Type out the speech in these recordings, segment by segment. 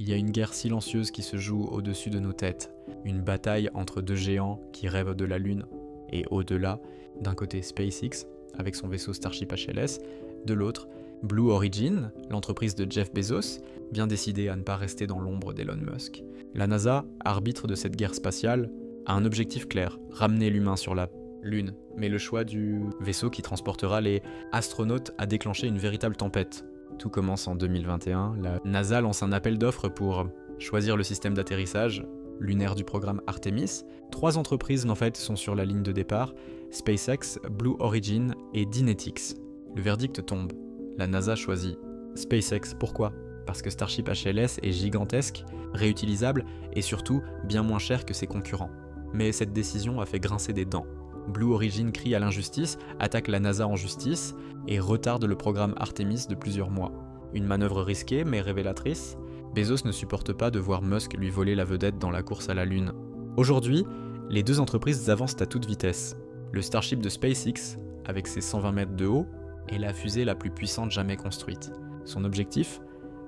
Il y a une guerre silencieuse qui se joue au-dessus de nos têtes, une bataille entre deux géants qui rêvent de la Lune et au-delà, d'un côté SpaceX, avec son vaisseau Starship HLS, de l'autre, Blue Origin, l'entreprise de Jeff Bezos, bien décidée à ne pas rester dans l'ombre d'Elon Musk. La NASA, arbitre de cette guerre spatiale, a un objectif clair, ramener l'humain sur la Lune, mais le choix du vaisseau qui transportera les astronautes a déclenché une véritable tempête. Tout commence en 2021, la NASA lance un appel d'offres pour choisir le système d'atterrissage lunaire du programme Artemis. 3 entreprises en fait sont sur la ligne de départ, SpaceX, Blue Origin et Dynetics. Le verdict tombe. La NASA choisit SpaceX. Pourquoi ? Parce que Starship HLS est gigantesque, réutilisable et surtout bien moins cher que ses concurrents. Mais cette décision a fait grincer des dents. Blue Origin crie à l'injustice, attaque la NASA en justice et retarde le programme Artemis de plusieurs mois. Une manœuvre risquée mais révélatrice, Bezos ne supporte pas de voir Musk lui voler la vedette dans la course à la Lune. Aujourd'hui, les deux entreprises avancent à toute vitesse. Le Starship de SpaceX, avec ses 120 mètres de haut, est la fusée la plus puissante jamais construite. Son objectif ?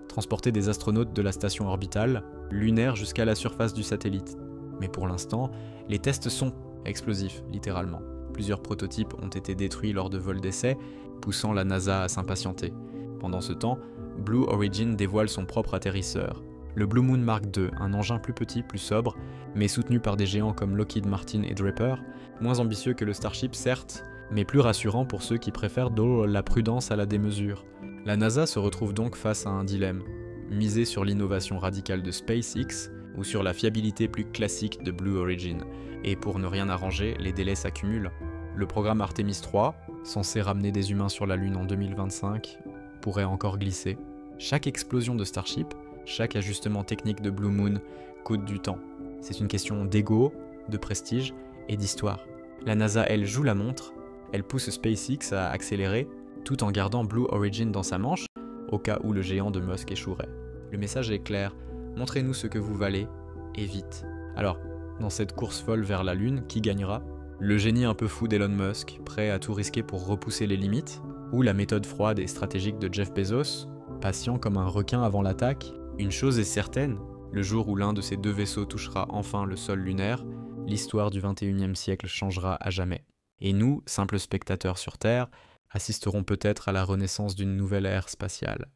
Transporter des astronautes de la station orbitale lunaire jusqu'à la surface du satellite. Mais pour l'instant, les tests sont explosifs, littéralement. Plusieurs prototypes ont été détruits lors de vols d'essai, poussant la NASA à s'impatienter. Pendant ce temps, Blue Origin dévoile son propre atterrisseur. Le Blue Moon Mark II, un engin plus petit, plus sobre, mais soutenu par des géants comme Lockheed Martin et Draper, moins ambitieux que le Starship certes, mais plus rassurant pour ceux qui préfèrent de la prudence à la démesure. La NASA se retrouve donc face à un dilemme. Miser sur l'innovation radicale de SpaceX ou sur la fiabilité plus classique de Blue Origin. Et pour ne rien arranger, les délais s'accumulent. Le programme Artemis 3, censé ramener des humains sur la Lune en 2025, pourrait encore glisser. Chaque explosion de Starship, chaque ajustement technique de Blue Moon coûte du temps. C'est une question d'ego, de prestige et d'histoire. La NASA, elle, joue la montre, elle pousse SpaceX à accélérer, tout en gardant Blue Origin dans sa manche, au cas où le géant de Musk échouerait. Le message est clair, montrez-nous ce que vous valez, et vite. Alors, dans cette course folle vers la Lune, qui gagnera ? Le génie un peu fou d'Elon Musk, prêt à tout risquer pour repousser les limites ? Ou la méthode froide et stratégique de Jeff Bezos, patient comme un requin avant l'attaque ? Une chose est certaine, le jour où l'un de ces deux vaisseaux touchera enfin le sol lunaire, l'histoire du 21e siècle changera à jamais. Et nous, simples spectateurs sur Terre, assisteront peut-être à la renaissance d'une nouvelle ère spatiale.